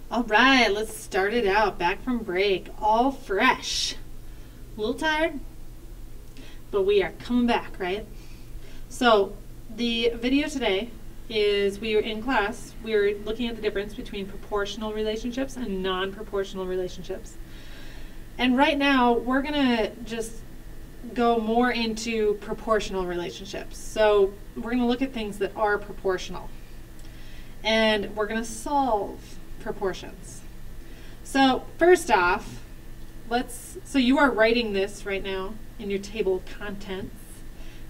All right, let's start it out. Back from break, all fresh. A little tired, but we are coming back, right? So the video today is we were in class. We were looking at the difference between proportional relationships and non-proportional relationships. And right now, we're going to just go more into proportional relationships. So we're going to look at things that are proportional. And we're going to solve proportions. So first off, so you are writing this right now in your table of contents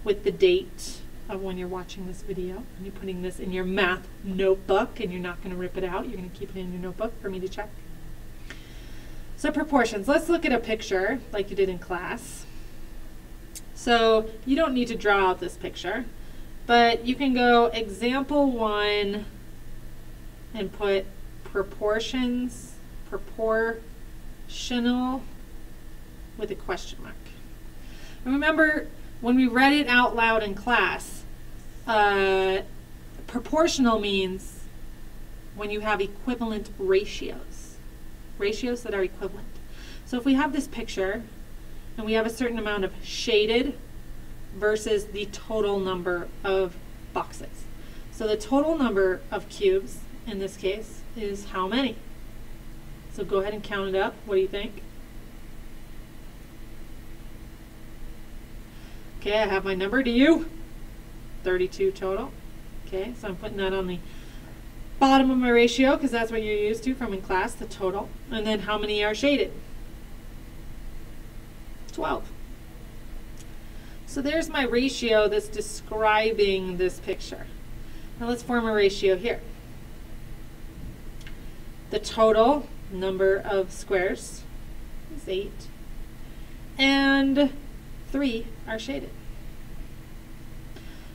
with the date of when you're watching this video, and you're putting this in your math notebook, and you're not going to rip it out. You're going to keep it in your notebook for me to check. So proportions, let's look at a picture like you did in class. So you don't need to draw out this picture, but you can go example 1 and put proportions, proportional with a question mark. And remember, when we read it out loud in class, proportional means when you have equivalent ratios that are equivalent. So if we have this picture and we have a certain amount of shaded versus the total number of boxes. So the total number of cubes in this case is how many? So go ahead and count it up. What do you think? Okay, I have my number. Do you? 32 total. Okay, so I'm putting that on the bottom of my ratio because that's what you're used to from in class, the total. And then how many are shaded? 12. So there's my ratio that's describing this picture. Now let's form a ratio here. The total number of squares is 8, and 3 are shaded.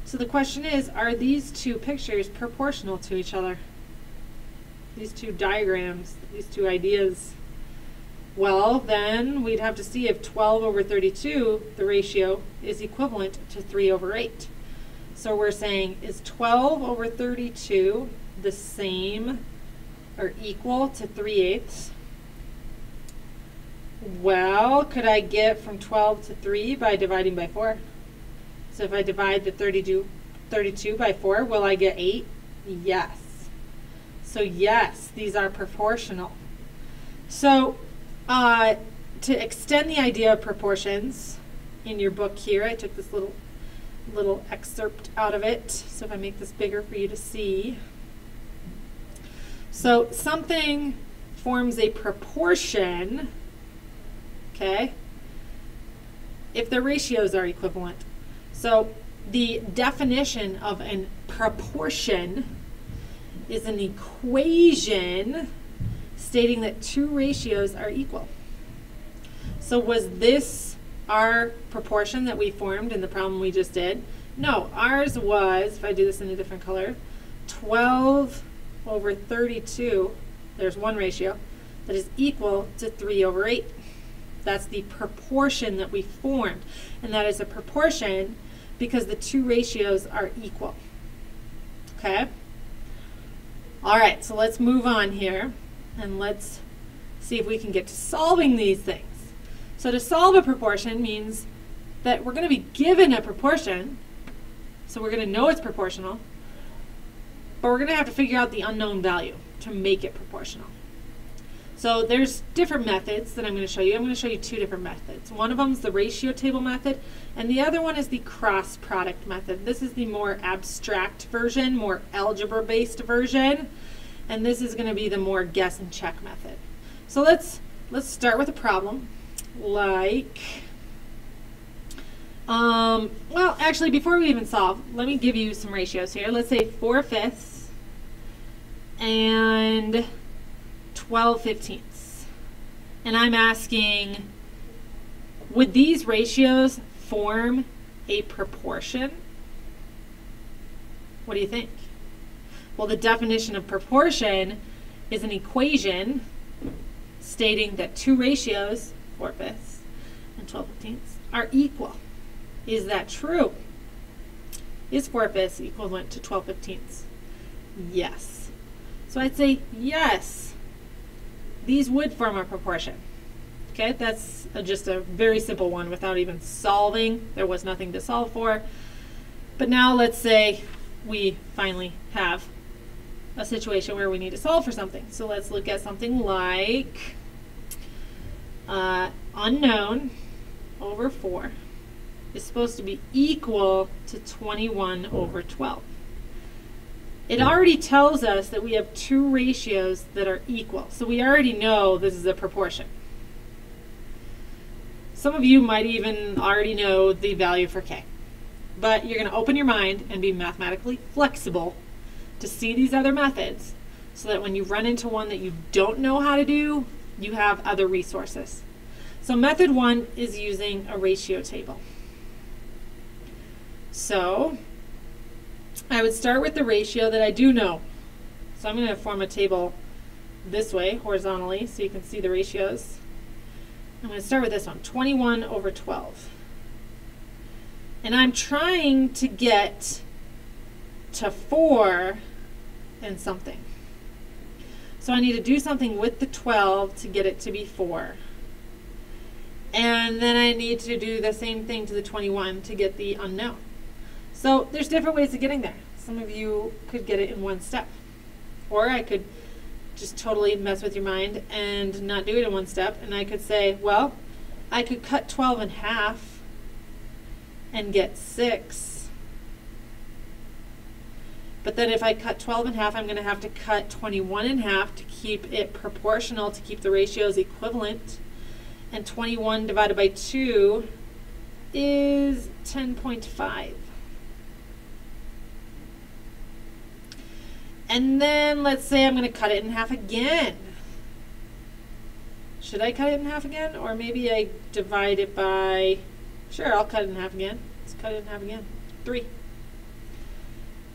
So the question is, are these two pictures proportional to each other? These two diagrams, these two ideas? Well, then we'd have to see if 12 over 32, the ratio, is equivalent to 3 over 8. So we're saying, is 12 over 32 the same or equal to 3/8? Well, could I get from 12 to 3 by dividing by 4? So if I divide the 32 by 4, will I get 8? Yes. So yes, these are proportional. So to extend the idea of proportions, in your book here, I took this little excerpt out of it. So if I make this bigger for you to see. So something forms a proportion, okay, if the ratios are equivalent. So the definition of a proportion is an equation stating that two ratios are equal. So was this our proportion that we formed in the problem we just did? No, ours was, if I do this in a different color, 12 over 32, there's one ratio, that is equal to 3 over 8. That's the proportion that we formed. And that is a proportion because the two ratios are equal. Okay? All right, so let's move on here and let's see if we can get to solving these things. So to solve a proportion means that we're going to be given a proportion, so we're going to know it's proportional, but we're going to have to figure out the unknown value to make it proportional. So there's different methods that I'm going to show you. I'm going to show you two different methods. One of them is the ratio table method, and the other one is the cross product method. This is the more abstract version, more algebra-based version, and this is going to be the more guess and check method. So let's start with a problem like, well, actually, before we even solve, let me give you some ratios here. Let's say 4/5 and 12/15. And I'm asking, would these ratios form a proportion? What do you think? Well, the definition of proportion is an equation stating that two ratios, 4/5 and 12/15, are equal. Is that true? Is 4/5 equivalent to 12/15? Yes. So I'd say yes, these would form a proportion. Okay, that's just a very simple one without even solving. There was nothing to solve for. But now let's say we finally have a situation where we need to solve for something. So let's look at something like unknown over 4 is supposed to be equal to 21 over 12. It already tells us that we have two ratios that are equal. So we already know this is a proportion. Some of you might even already know the value for k. But you're going to open your mind and be mathematically flexible to see these other methods so that when you run into one that you don't know how to do, you have other resources. So method 1 is using a ratio table. So I would start with the ratio that I do know. So I'm going to form a table this way, horizontally, so you can see the ratios. I'm going to start with this one, 21 over 12. And I'm trying to get to 4 and something. So I need to do something with the 12 to get it to be 4. And then I need to do the same thing to the 21 to get the unknown. So there's different ways of getting there. Some of you could get it in one step. Or I could just totally mess with your mind and not do it in one step. And I could say, well, I could cut 12 in half and get 6. But then if I cut 12 in half, I'm going to have to cut 21 in half to keep it proportional, to keep the ratios equivalent. And 21 divided by 2 is 10.5. And then let's say I'm going to cut it in half again. Should I cut it in half again? Or maybe I divide it by, sure, I'll cut it in half again. Let's cut it in half again. 3.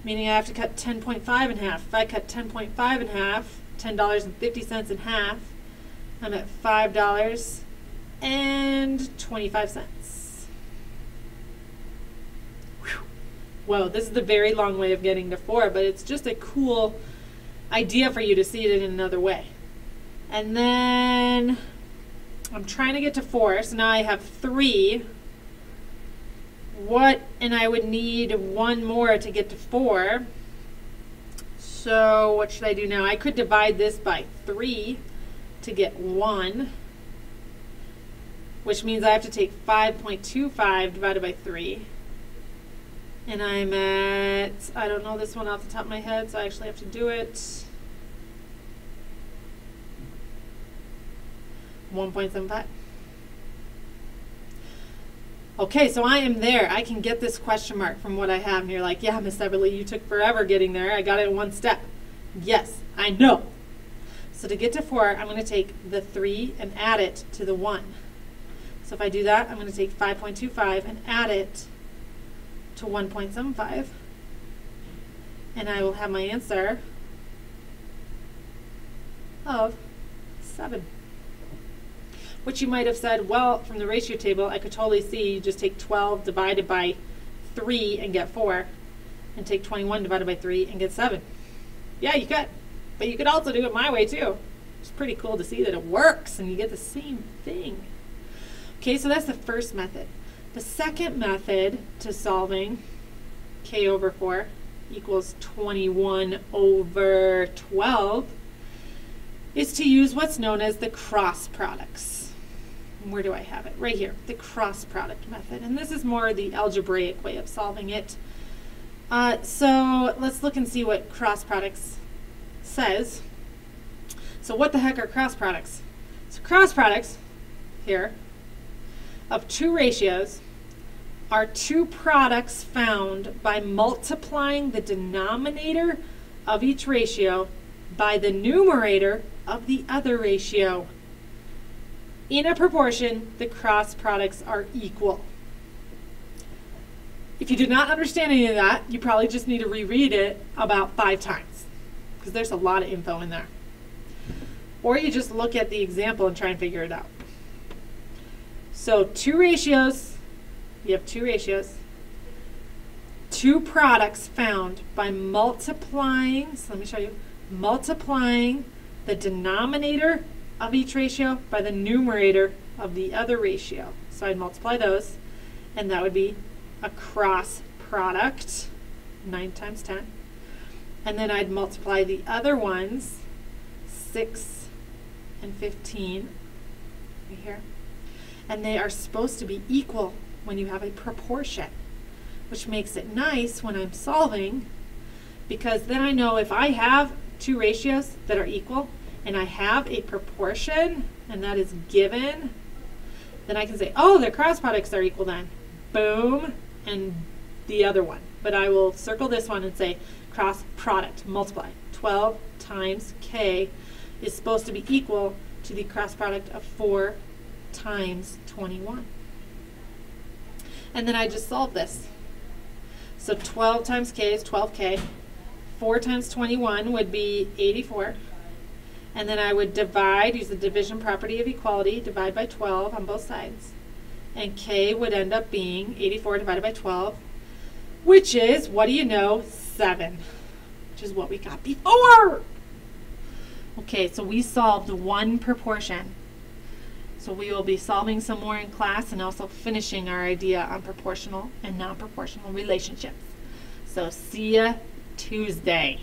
Meaning I have to cut 10.5 in half. If I cut 10.5 in half, $10.50 in half, I'm at $5.25. Whoa, this is the very long way of getting to 4, but it's just a cool idea for you to see it in another way. And then I'm trying to get to 4, so now I have 3. And I would need 1 more to get to 4. So what should I do now? I could divide this by 3 to get 1, which means I have to take 5.25 divided by 3. And I'm at, I don't know this one off the top of my head, so I actually have to do it. 1.75. Okay, so I am there. I can get this question mark from what I have. And you're like, yeah, Miss Everly, you took forever getting there. I got it in one step. Yes, I know. So to get to 4, I'm going to take the 3 and add it to the 1. So if I do that, I'm going to take 5.25 and add it to 1.75. And I will have my answer of 7. Which you might have said, well, from the ratio table, I could totally see you just take 12 divided by 3 and get 4, and take 21 divided by 3 and get 7. Yeah, you could. But you could also do it my way, too. It's pretty cool to see that it works, and you get the same thing. Okay, so that's the first method. The second method to solving k over 4 equals 21 over 12 is to use what's known as the cross products. Where do I have it? Right here, the cross product method. And this is more the algebraic way of solving it. So let's look and see what cross products says. So what the heck are cross products? So cross products here of two ratios are two products found by multiplying the denominator of each ratio by the numerator of the other ratio. In a proportion, the cross products are equal. If you did not understand any of that, you probably just need to reread it about 5 times, because there's a lot of info in there. Or you just look at the example and try and figure it out. So two ratios, you have two ratios, two products found by multiplying, so let me show you, multiplying the denominator of each ratio by the numerator of the other ratio. So I'd multiply those, and that would be a cross product, 9 times 10. And then I'd multiply the other ones, 6 and 15, right here. And they are supposed to be equal when you have a proportion, which makes it nice when I'm solving, because then I know if I have two ratios that are equal and I have a proportion and that is given, then I can say, oh, their cross products are equal then. Boom, and the other one. But I will circle this one and say cross product, multiply. 12 times k is supposed to be equal to the cross product of 4 times 21. And then I just solve this. So 12 times k is 12k. 4 times 21 would be 84. And then I would divide, use the division property of equality, divide by 12 on both sides. And k would end up being 84 divided by 12, which is, what do you know, 7, which is what we got before. Okay, so we solved one proportion. So we will be solving some more in class and also finishing our idea on proportional and non-proportional relationships. So see ya Tuesday.